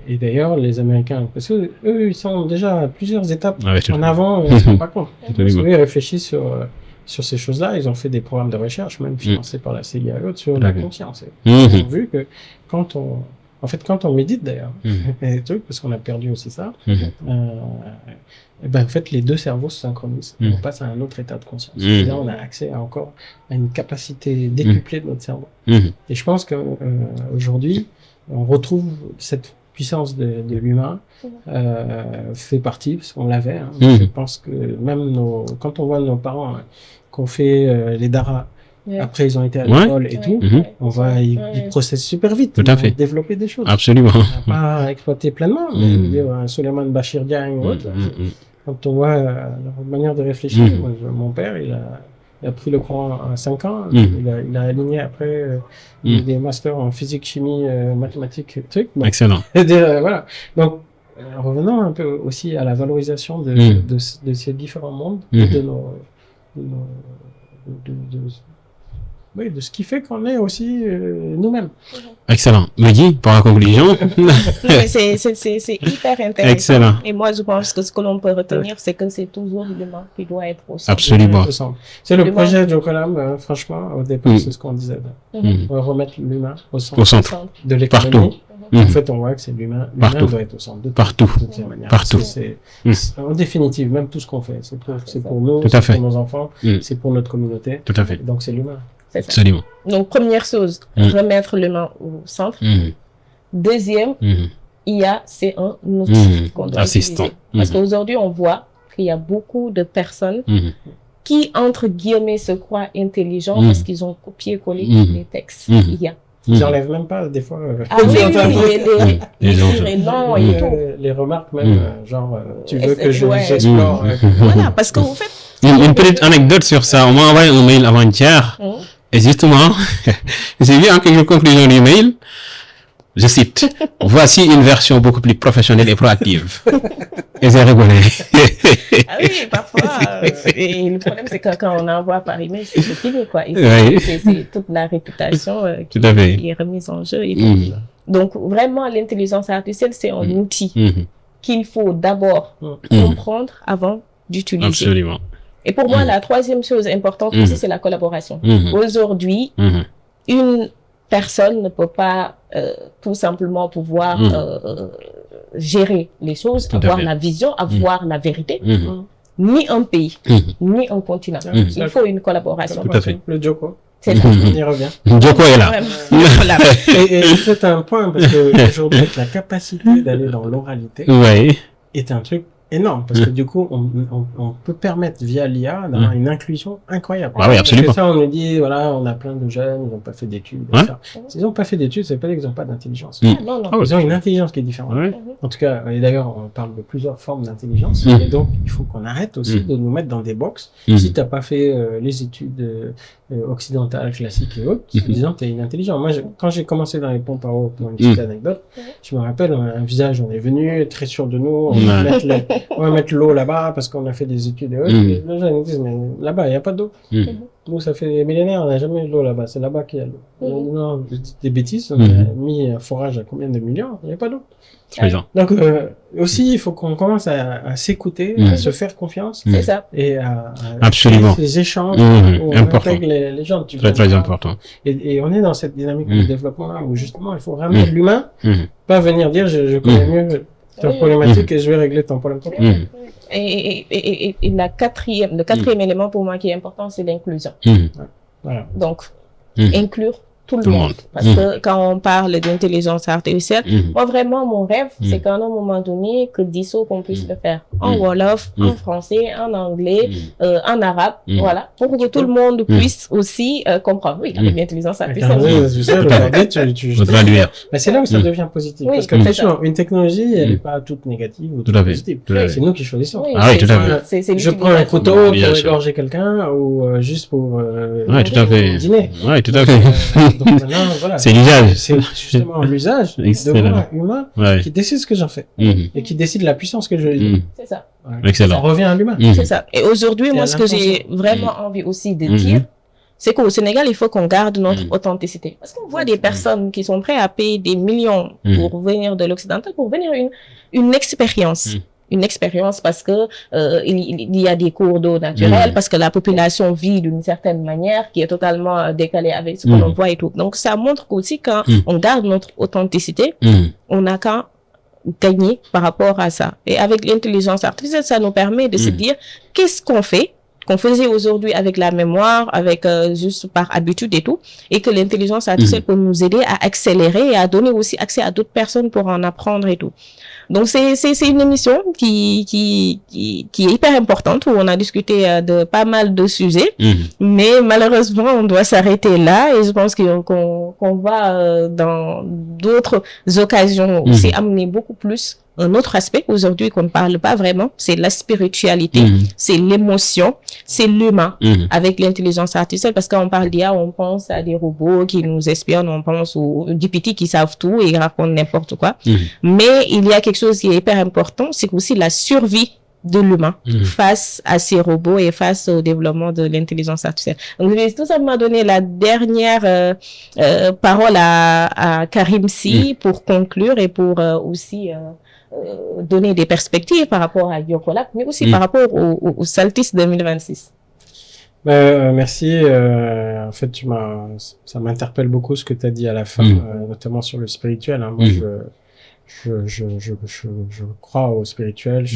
et d'ailleurs, les Américains, parce que eux, ils sont déjà à plusieurs étapes en avant, ils ne se rendent pas compte. Parce qu'eux, ils réfléchissent sur ces choses-là. Ils ont fait des programmes de recherche, même financés par la CIA et autres, sur la conscience. Ils ont vu que quand on médite d'ailleurs, parce qu'on a perdu aussi ça, en fait, les deux cerveaux se synchronisent. On passe à un autre état de conscience. Et là, on a accès à une capacité décuplée de notre cerveau. Et je pense que aujourd'hui, on retrouve cette puissance de l'humain, fait partie, parce qu'on l'avait. Je pense que même quand on voit nos parents qu'on fait les daras, après ils ont été à l'école et tout, ils processent super vite. Tout à fait. Développer des choses. Absolument. On n'a pas exploité pleinement, mais un Suleiman Bachir Diagne ou autre, quand on voit leur manière de réfléchir, mon père, il a pris le Coran à 5 ans, il a aligné après des masters en physique, chimie, mathématiques, trucs. Donc, excellent. Voilà. Donc, revenons un peu aussi à la valorisation de ces différents mondes, de ce qui fait qu'on est aussi nous-mêmes. Excellent. Maggie, pour la conclusion. C'est hyper intéressant. Excellent. Et moi, je pense que ce que l'on peut retenir, c'est que c'est toujours l'humain qui doit être au centre. Absolument. C'est le projet de Jokolam, franchement, au départ, c'est ce qu'on disait. On va remettre l'humain au centre de l'économie. En fait, on voit que c'est l'humain. L'humain doit être au centre de partout. Partout. En définitive, même tout ce qu'on fait, c'est pour nous, c'est pour nos enfants, c'est pour notre communauté. Tout à fait. Donc, c'est l'humain. Absolument. Donc, première chose, remettre l'humain au centre. Deuxième, IA, c'est un outil qu'on doit utiliser. Parce qu'aujourd'hui, on voit qu'il y a beaucoup de personnes qui, entre guillemets, se croient intelligents parce qu'ils ont copié-collé les textes IA. Ils n'enlèvent même pas, des fois, les remarques même, genre, tu veux que j'explore. Voilà, parce qu'en fait... Une petite anecdote sur ça. On m'a envoyé un mail avant-hier. Et justement, j'ai vu en quelque conclusion du mail, je cite, voici une version beaucoup plus professionnelle et proactive. Et j'ai rigolé. Ah oui, parfois. Et le problème, c'est que quand on envoie par email, c'est fini, quoi. Et c'est toute la réputation qui est remise en jeu. Et tout. Donc, vraiment, l'intelligence artificielle, c'est un outil qu'il faut d'abord comprendre avant d'utiliser. Absolument. Et pour moi, la troisième chose importante aussi, c'est la collaboration. Aujourd'hui, une personne ne peut pas tout simplement pouvoir gérer les choses, avoir la vision, avoir la vérité. Ni un pays, ni un continent. Il faut une collaboration. Tout à fait. Le Joko. C'est ça. On y revient. Joko est là. Et c'est un point, parce que aujourd'hui, la capacité d'aller dans l'oralité est un truc énorme, parce que du coup, on peut permettre via l'IA d'avoir une inclusion incroyable. Ah oui, absolument. Parce que ça, on nous dit, voilà, on a plein de jeunes, ils n'ont pas fait d'études. S'ils n'ont pas fait d'études, ça veut pas dire qu'ils n'ont pas d'intelligence. Non. Ils ont une intelligence qui est différente. En tout cas, et d'ailleurs, on parle de plusieurs formes d'intelligence. Et donc, il faut qu'on arrête aussi de nous mettre dans des boxes. Si t'as pas fait les études occidentales, classiques et autres, disant que t'es inintelligent. Moi, quand j'ai commencé dans les pompes à eau, pour une petite anecdote, je me rappelle, un visage, on est venu, très sûr de nous, on va mettre l'eau là-bas parce qu'on a fait des études et autres. Et les gens ils disent, mais là-bas, il n'y a pas d'eau. Nous, ça fait des millénaires, on n'a jamais eu de l'eau là-bas. C'est là-bas qu'il y a l'eau. Non, je dis des bêtises. On a mis un forage à combien de millions? Il n'y a pas d'eau. Donc, aussi, il faut qu'on commence à s'écouter, à se faire confiance. C'est ça. Et à absolument ces échanges où on intègre les gens. Très important. Et on est dans cette dynamique de développement-là où justement, il faut vraiment l'humain, pas venir dire je connais mieux ta problématique et je vais régler ton problème. Et le quatrième élément pour moi qui est important, c'est l'inclusion. Voilà. Donc, inclure tout le monde. Parce que quand on parle d'intelligence artificielle, moi vraiment, mon rêve, c'est qu'à un moment donné, que DISO, qu'on puisse le faire en Wolof, en français, en anglais, en arabe, voilà, pour que tout le monde puisse aussi comprendre. Oui, avec l'intelligence artificielle. Mais c'est là où ça devient positif. Parce que attention, une technologie, elle n'est pas toute négative ou toute positive. C'est nous qui choisissons. Ah oui, tout à fait. Je prends un couteau pour égorger quelqu'un ou juste pour dîner. Oui, tout à fait. Donc maintenant, voilà. C'est l'usage. C'est justement l'usage de moi, humain, qui décide ce que j'en fais. Et qui décide la puissance que je lui. C'est ça. Excellent. Ça revient à l'humain. C'est ça. Et aujourd'hui, moi, ce que j'ai vraiment envie aussi de dire, c'est qu'au Sénégal, il faut qu'on garde notre authenticité. Parce qu'on voit des personnes qui sont prêtes à payer des millions pour venir de l'occidental, pour venir une expérience. Une expérience parce que il y a des cours d'eau naturels, parce que la population vit d'une certaine manière qui est totalement décalée avec ce que l'on voit et tout. Donc ça montre qu'aussi quand on garde notre authenticité, on n'a qu'à gagner par rapport à ça. Et avec l'intelligence artificielle, ça nous permet de se dire qu'est-ce qu'on fait, qu'on faisait aujourd'hui avec la mémoire, avec juste par habitude et tout, et que l'intelligence artificielle peut nous aider à accélérer et à donner aussi accès à d'autres personnes pour en apprendre et tout. Donc c'est une émission qui est hyper importante où on a discuté de pas mal de sujets, mais malheureusement on doit s'arrêter là et je pense qu'on va dans d'autres occasions aussi amener beaucoup plus un autre aspect aujourd'hui qu'on ne parle pas vraiment, c'est la spiritualité, c'est l'émotion, c'est l'humain avec l'intelligence artificielle, parce que quand on parle d'IA, on pense à des robots qui nous espionnent, on pense aux GPT qui savent tout et racontent n'importe quoi. Mais il y a quelque chose qui est hyper important, c'est aussi la survie de l'humain face à ces robots et face au développement de l'intelligence artificielle. Donc, je vais tout simplement donner la dernière parole à Karim Sy pour conclure et pour aussi donner des perspectives par rapport à Yokolab, mais aussi par rapport au Saltis 2026. Merci. En fait, ça m'interpelle beaucoup ce que tu as dit à la fin, notamment sur le spirituel. Moi, je crois au spirituel.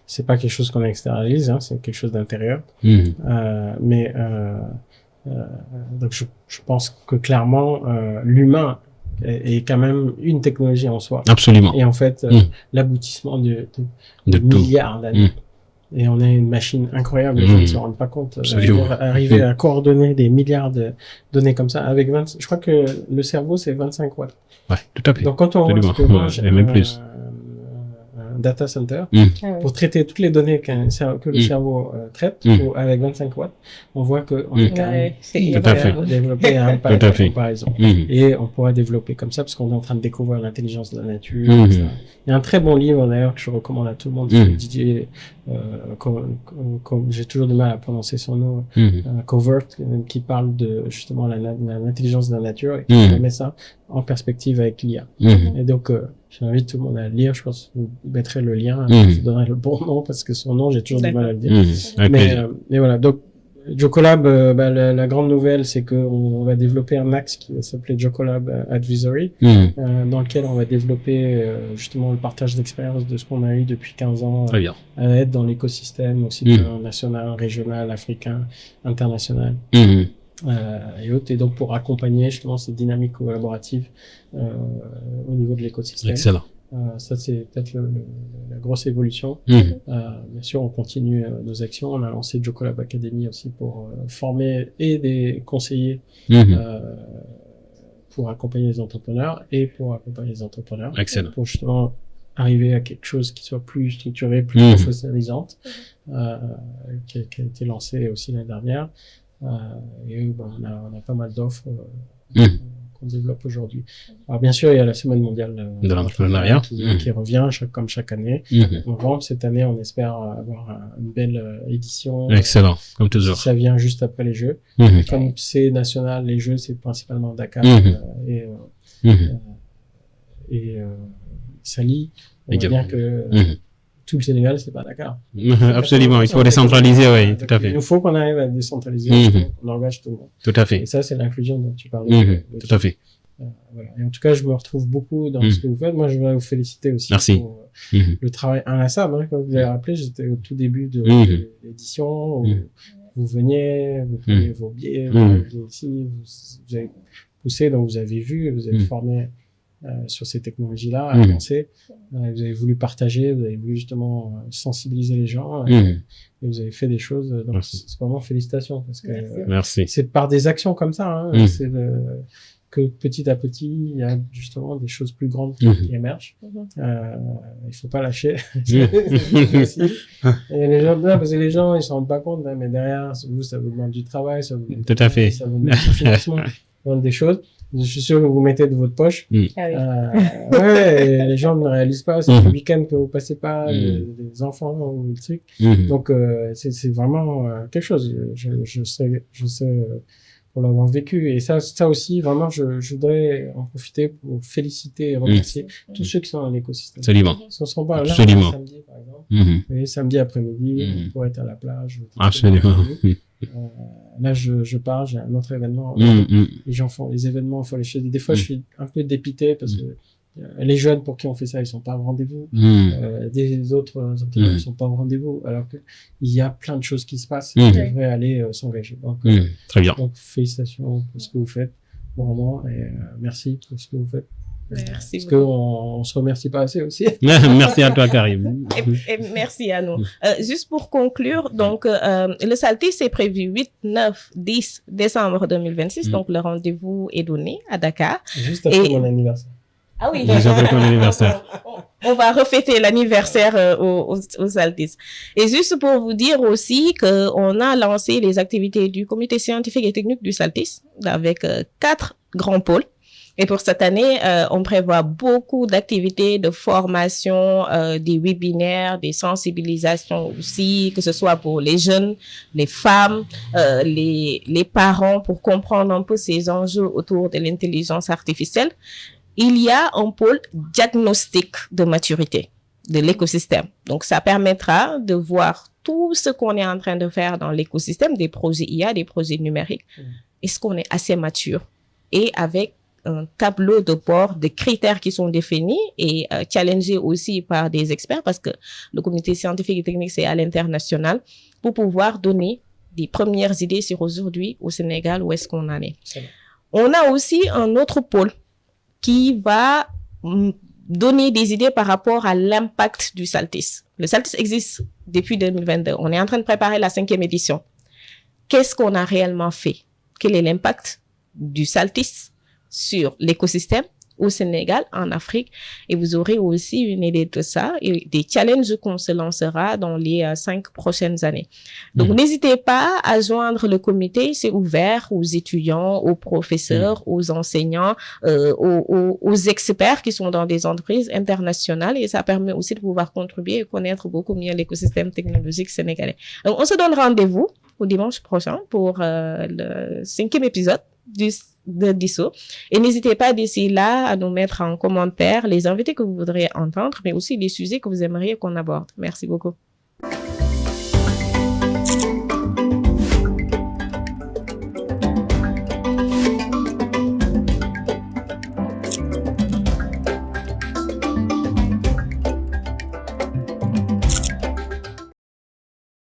C'est pas quelque chose qu'on externalise, c'est quelque chose d'intérieur. Mais donc je pense que clairement l'humain est quand même une technologie en soi. Absolument. Et en fait, l'aboutissement de milliards d'années. Et on est une machine incroyable, les gens ne se rendent pas compte. Arriver à coordonner des milliards de données comme ça avec je crois que le cerveau c'est 25 watts. Ouais, tout à fait. Donc quand on voit ce que mange data center pour traiter toutes les données que le cerveau traite avec 25 watts. On voit qu'on est capable de développer un palais de comparaison. Et on pourra développer comme ça parce qu'on est en train de découvrir l'intelligence de la nature. Il y a un très bon livre d'ailleurs que je recommande à tout le monde, Didier, j'ai toujours du mal à prononcer son nom, Covert, qui parle de justement l'intelligence de la nature et qui met ça en perspective avec l'IA. Et donc, j'invite tout le monde à le lire. Je pense que vous mettrez le lien. Je donnerai le bon nom parce que son nom, j'ai toujours du mal à le dire. Mais voilà. Donc, Jocolab, la grande nouvelle, c'est qu'on va développer un axe qui va s'appeler Jocolab Advisory, dans lequel on va développer justement le partage d'expérience de ce qu'on a eu depuis 15 ans à être dans l'écosystème aussi national, régional, africain, international. Et autres, et donc pour accompagner justement cette dynamique collaborative au niveau de l'écosystème. Excellent. Ça, c'est peut-être la grosse évolution. Bien sûr, on continue nos actions. On a lancé Jocolab Academy aussi pour former et des conseillers pour accompagner les entrepreneurs et pour accompagner les entrepreneurs. Excellent. Pour justement arriver à quelque chose qui soit plus structuré, plus professionnalisante, qui a été lancé aussi l'année dernière. Et on a pas mal d'offres qu'on développe aujourd'hui. Alors bien sûr, il y a la semaine mondiale de l'entrepreneuriat qui revient comme chaque année. Novembre, cette année, on espère avoir une belle édition. Excellent, comme toujours. Ça vient juste après les Jeux. Comme c'est national, les Jeux, c'est principalement Dakar et Sali. On voit bien que tout le Sénégal, c'est pas Dakar. Absolument, il faut décentraliser, oui, tout à fait. Il faut qu'on arrive à décentraliser, qu'on engage tout le monde. Tout à fait. Et ça, c'est l'inclusion dont tu parlais. Tout à fait. Voilà. Et en tout cas, je me retrouve beaucoup dans ce que vous faites. Moi, je voudrais vous féliciter aussi pour le travail inlassable. Comme vous l'avez rappelé, j'étais au tout début de l'édition où vous veniez, vous preniez vos billets, ici, vous avez poussé, donc vous avez vu, vous avez formé sur ces technologies-là, avancé. Vous avez voulu partager, vous avez voulu justement sensibiliser les gens et vous avez fait des choses. Donc, c'est vraiment félicitations parce que c'est par des actions comme ça. C'est que petit à petit, il y a justement des choses plus grandes qui émergent. Il faut pas lâcher. Et les gens, parce que les gens, ils se rendent pas compte, mais derrière, vous, ça vous demande du travail, ça vous tout à fait. Ça vous demande du financement, ça vous demande des choses. Je suis sûr que vous mettez de votre poche. Et les gens ne réalisent pas. C'est le week-end que vous passez pas, les enfants ou le truc. Donc, c'est vraiment quelque chose. Je sais pour l'avoir vécu. Et ça aussi, vraiment, je voudrais en profiter pour féliciter et remercier tous ceux qui sont dans l'écosystème. Absolument. Ils ne sont pas là samedi, par exemple. Et samedi après-midi, pour être à la plage. Absolument. Là, je pars, j'ai un autre événement. Les gens font les événements, il faut les choses. Des fois, je suis un peu dépité parce que les jeunes pour qui on fait ça, ils sont pas au rendez-vous. Des autres entrepreneurs ne sont pas au rendez-vous. Alors que il y a plein de choses qui se passent. Ils devraient aller s'engager. Donc, très bien. Donc, félicitations pour ce que vous faites, vraiment, et merci pour ce que vous faites. Merci. Parce qu'on se remercie pas assez aussi. Merci à toi, Karim. Et merci à nous. Juste pour conclure, donc, le Saltis est prévu 8, 9, 10 décembre 2026. Donc, le rendez-vous est donné à Dakar. Juste après mon anniversaire. Ah oui. Juste après ton anniversaire. On va refêter l'anniversaire au Saltis. Et juste pour vous dire aussi que on a lancé les activités du comité scientifique et technique du Saltis avec 4 grands pôles. Et pour cette année, on prévoit beaucoup d'activités de formation, des webinaires, des sensibilisations aussi, que ce soit pour les jeunes, les femmes, les parents, pour comprendre un peu ces enjeux autour de l'intelligence artificielle. Il y a un pôle diagnostic de maturité de l'écosystème. Donc, ça permettra de voir tout ce qu'on est en train de faire dans l'écosystème, des projets IA, des projets numériques. Est-ce qu'on est assez mature? Et avec un tableau de bord de critères qui sont définis et challengés aussi par des experts parce que le comité scientifique et technique, c'est à l'international pour pouvoir donner des premières idées sur aujourd'hui au Sénégal, où est-ce qu'on en est. On a aussi un autre pôle qui va donner des idées par rapport à l'impact du Saltis. Le Saltis existe depuis 2022. On est en train de préparer la 5e édition. Qu'est-ce qu'on a réellement fait? Quel est l'impact du Saltis sur l'écosystème? au Sénégal, en Afrique, et vous aurez aussi une idée de ça et des challenges qu'on se lancera dans les 5 prochaines années. Donc, n'hésitez pas à joindre le comité, c'est ouvert aux étudiants, aux professeurs, aux enseignants, aux experts qui sont dans des entreprises internationales et ça permet aussi de pouvoir contribuer et connaître beaucoup mieux l'écosystème technologique sénégalais. Donc, on se donne rendez-vous au dimanche prochain pour le 5e épisode de Disso. Et n'hésitez pas d'ici là à nous mettre en commentaire les invités que vous voudriez entendre, mais aussi les sujets que vous aimeriez qu'on aborde. Merci beaucoup.